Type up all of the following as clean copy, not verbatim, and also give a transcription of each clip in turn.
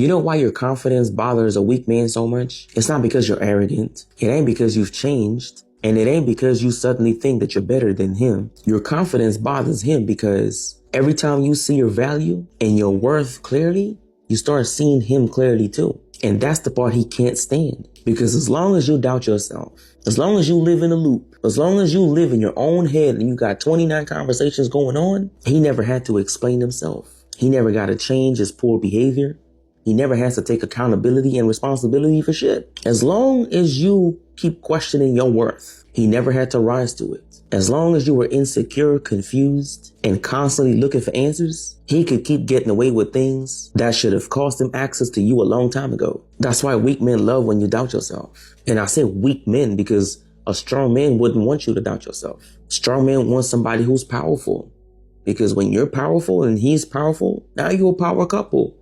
You know why your confidence bothers a weak man so much? It's not because you're arrogant. It ain't because you've changed. And it ain't because you suddenly think that you're better than him. Your confidence bothers him because every time you see your value and your worth clearly, you start seeing him clearly too. And that's the part he can't stand. Because as long as you doubt yourself, as long as you live in a loop, as long as you live in your own head and you got 29 conversations going on, he never had to explain himself. He never got to change his poor behavior. He never has to take accountability and responsibility for shit. As long as you keep questioning your worth, he never had to rise to it. As long as you were insecure, confused, and constantly looking for answers, he could keep getting away with things that should have cost him access to you a long time ago. That's why weak men love when you doubt yourself. And I say weak men because a strong man wouldn't want you to doubt yourself. Strong man wants somebody who's powerful. Because when you're powerful and he's powerful, now you're a power couple.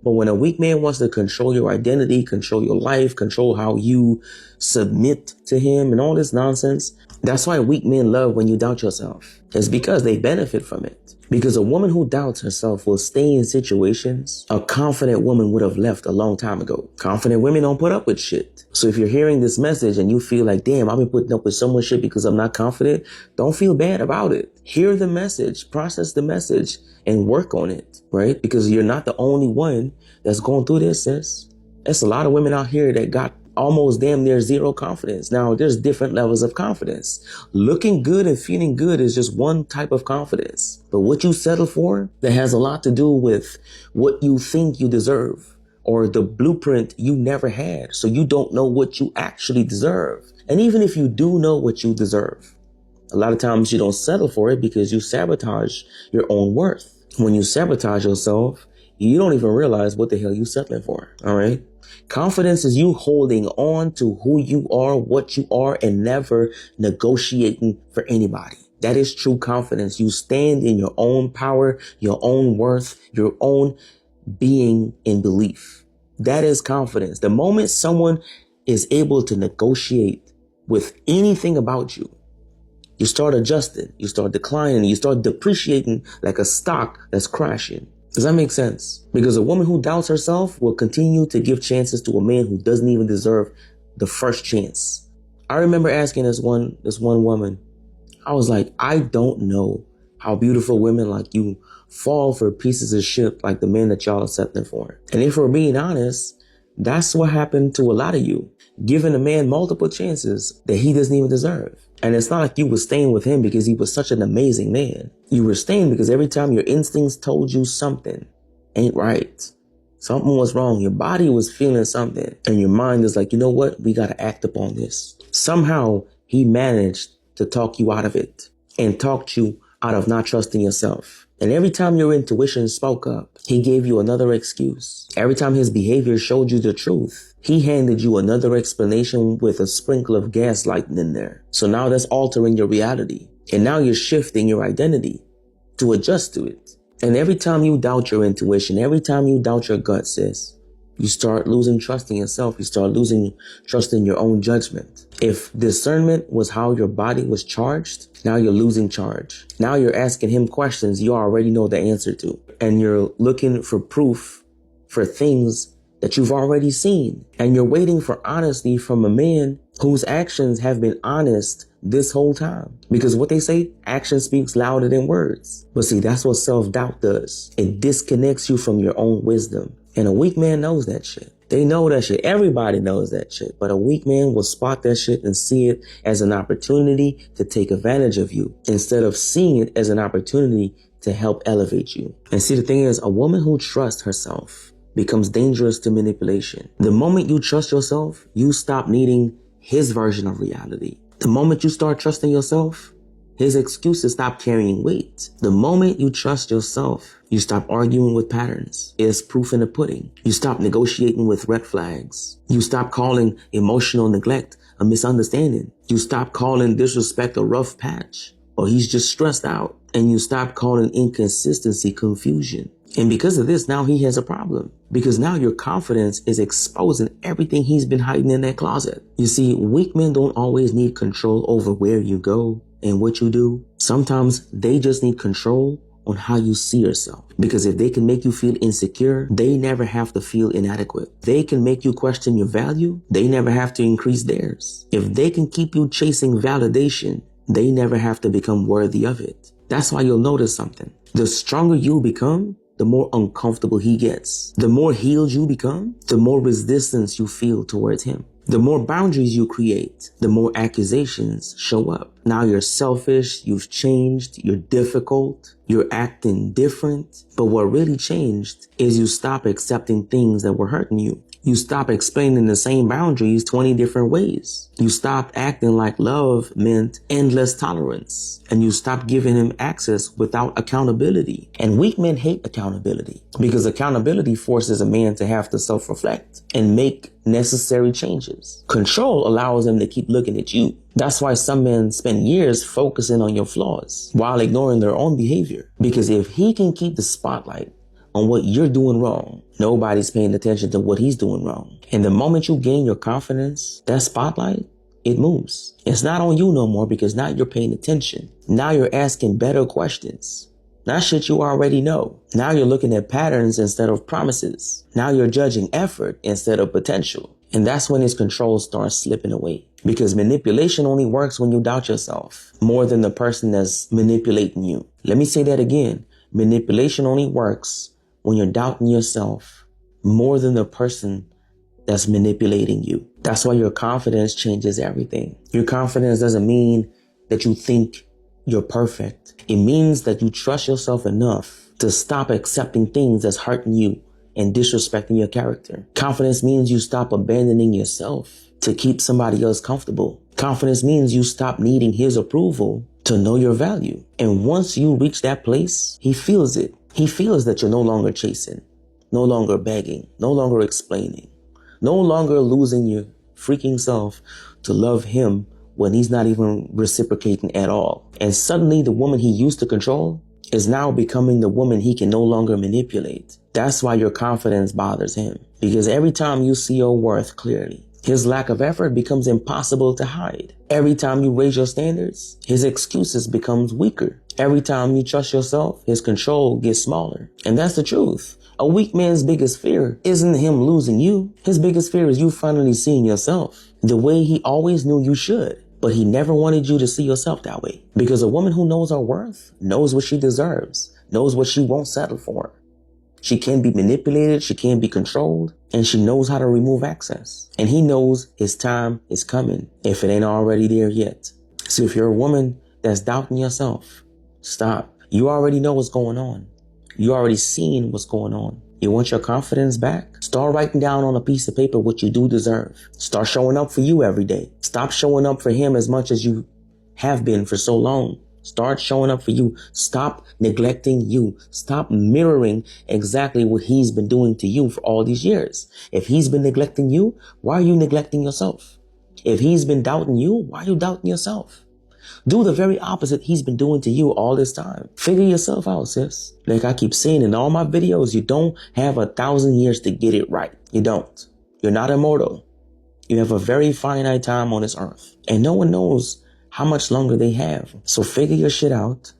But when a weak man wants to control your identity, control your life, control how you submit to him and all this nonsense, that's why weak men love when you doubt yourself. It's because they benefit from it. Because a woman who doubts herself will stay in situations a confident woman would have left a long time ago. Confident women don't put up with shit. So if you're hearing this message and you feel like, damn, I've been putting up with so much shit because I'm not confident, don't feel bad about it. Hear the message, process the message, and work on it, right? Because you're not the only one that's going through this, sis. There's a lot of women out here that got almost damn near zero confidence. Now, there's different levels of confidence. Looking good and feeling good is just one type of confidence. But what you settle for, that has a lot to do with what you think you deserve or the blueprint you never had. So you don't know what you actually deserve. And even if you do know what you deserve, a lot of times you don't settle for it because you sabotage your own worth. When you sabotage yourself, you don't even realize what the hell you're settling for. All right. Confidence is you holding on to who you are, what you are, and never negotiating for anybody. That is true confidence. You stand in your own power, your own worth, your own being and belief. That is confidence. The moment someone is able to negotiate with anything about you, you start adjusting, you start declining, you start depreciating like a stock that's crashing. Does that make sense? Because a woman who doubts herself will continue to give chances to a man who doesn't even deserve the first chance. I remember asking this one woman, I was like, I don't know how beautiful women like you fall for pieces of shit like the men that y'all are settling for. And if we're being honest, that's what happened to a lot of you, giving a man multiple chances that he doesn't even deserve. And it's not like you were staying with him because he was such an amazing man. You were staying because every time your instincts told you something ain't right, something was wrong, your body was feeling something, and your mind is like, you know what? We got to act upon this. Somehow he managed to talk you out of it and talked you out of not trusting yourself. And every time your intuition spoke up, he gave you another excuse. Every time his behavior showed you the truth, he handed you another explanation with a sprinkle of gaslighting in there. So now that's altering your reality. And now you're shifting your identity to adjust to it. And every time you doubt your intuition, every time you doubt your gut, sis, you start losing trust in yourself. You start losing trust in your own judgment. If discernment was how your body was charged, now you're losing charge. Now you're asking him questions you already know the answer to. And you're looking for proof for things that you've already seen. And you're waiting for honesty from a man whose actions have been honest this whole time. Because what they say, action speaks louder than words. But see, that's what self-doubt does. It disconnects you from your own wisdom. And a weak man knows that shit. They know that shit. Everybody knows that shit. But a weak man will spot that shit and see it as an opportunity to take advantage of you instead of seeing it as an opportunity to help elevate you. And see, the thing is, a woman who trusts herself becomes dangerous to manipulation. The moment you trust yourself, you stop needing his version of reality. The moment you start trusting yourself, his excuses stop carrying weight. The moment you trust yourself, you stop arguing with patterns. It's proof in the pudding. You stop negotiating with red flags. You stop calling emotional neglect a misunderstanding. You stop calling disrespect a rough patch, or he's just stressed out. And you stop calling inconsistency confusion. And because of this, now he has a problem. Because now your confidence is exposing everything he's been hiding in that closet. You see, weak men don't always need control over where you go and what you do. Sometimes they just need control on how you see yourself. Because if they can make you feel insecure, they never have to feel inadequate. They can make you question your value, they never have to increase theirs. If they can keep you chasing validation, they never have to become worthy of it. That's why you'll notice something. The stronger you become, the more uncomfortable he gets. The more healed you become, the more resistance you feel towards him. The more boundaries you create, the more accusations show up. Now you're selfish, you've changed, you're difficult, you're acting different. But what really changed is you stop accepting things that were hurting you. You stop explaining the same boundaries 20 different ways. You stopped acting like love meant endless tolerance. And you stopped giving him access without accountability. And weak men hate accountability because accountability forces a man to have to self-reflect and make necessary changes. Control allows them to keep looking at you. That's why some men spend years focusing on your flaws while ignoring their own behavior. Because if he can keep the spotlight on what you're doing wrong, nobody's paying attention to what he's doing wrong. And the moment you gain your confidence, that spotlight, it moves. It's not on you no more because now you're paying attention. Now you're asking better questions. Not shit you already know. Now you're looking at patterns instead of promises. Now you're judging effort instead of potential. And that's when his control starts slipping away. Because manipulation only works when you doubt yourself more than the person that's manipulating you. Let me say that again. Manipulation only works when you're doubting yourself more than the person that's manipulating you. That's why your confidence changes everything. Your confidence doesn't mean that you think you're perfect. It means that you trust yourself enough to stop accepting things that's hurting you and disrespecting your character. Confidence means you stop abandoning yourself to keep somebody else comfortable. Confidence means you stop needing his approval to know your value. And once you reach that place, he feels it. He feels that you're no longer chasing, no longer begging, no longer explaining, no longer losing your freaking self to love him when he's not even reciprocating at all. And suddenly the woman he used to control is now becoming the woman he can no longer manipulate. That's why your confidence bothers him. Because every time you see your worth clearly, his lack of effort becomes impossible to hide. Every time you raise your standards, his excuses becomes weaker. Every time you trust yourself, his control gets smaller. And that's the truth. A weak man's biggest fear isn't him losing you. His biggest fear is you finally seeing yourself the way he always knew you should. But he never wanted you to see yourself that way. Because a woman who knows her worth knows what she deserves, knows what she won't settle for. She can't be manipulated, she can't be controlled, and she knows how to remove access. And he knows his time is coming if it ain't already there yet. So if you're a woman that's doubting yourself, stop. You already know what's going on. You already seen what's going on. You want your confidence back? Start writing down on a piece of paper what you do deserve. Start showing up for you every day. Stop showing up for him as much as you have been for so long. Start showing up for you. Stop neglecting you. Stop mirroring exactly what he's been doing to you for all these years. If he's been neglecting you, why are you neglecting yourself? If he's been doubting you, why are you doubting yourself? Do the very opposite he's been doing to you all this time. Figure yourself out, sis. Like I keep saying in all my videos, you don't have 1,000 years to get it right. You don't. You're not immortal. You have a very finite time on this earth. And no one knows how much longer they have. So figure your shit out,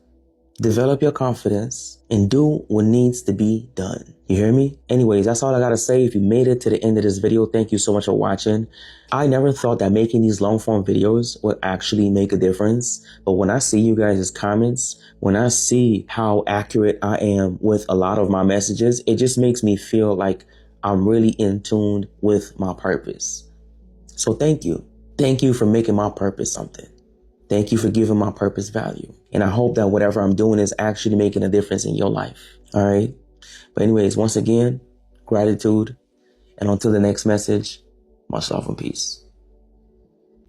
develop your confidence, and do what needs to be done. You hear me? Anyways, that's all I gotta say. If you made it to the end of this video, thank you so much for watching. I never thought that making these long form videos would actually make a difference. But when I see you guys' comments, when I see how accurate I am with a lot of my messages, it just makes me feel like I'm really in tune with my purpose. So thank you. Thank you for making my purpose something. Thank you for giving my purpose value. And I hope that whatever I'm doing is actually making a difference in your life. All right. But anyways, once again, gratitude. And until the next message, much love and peace.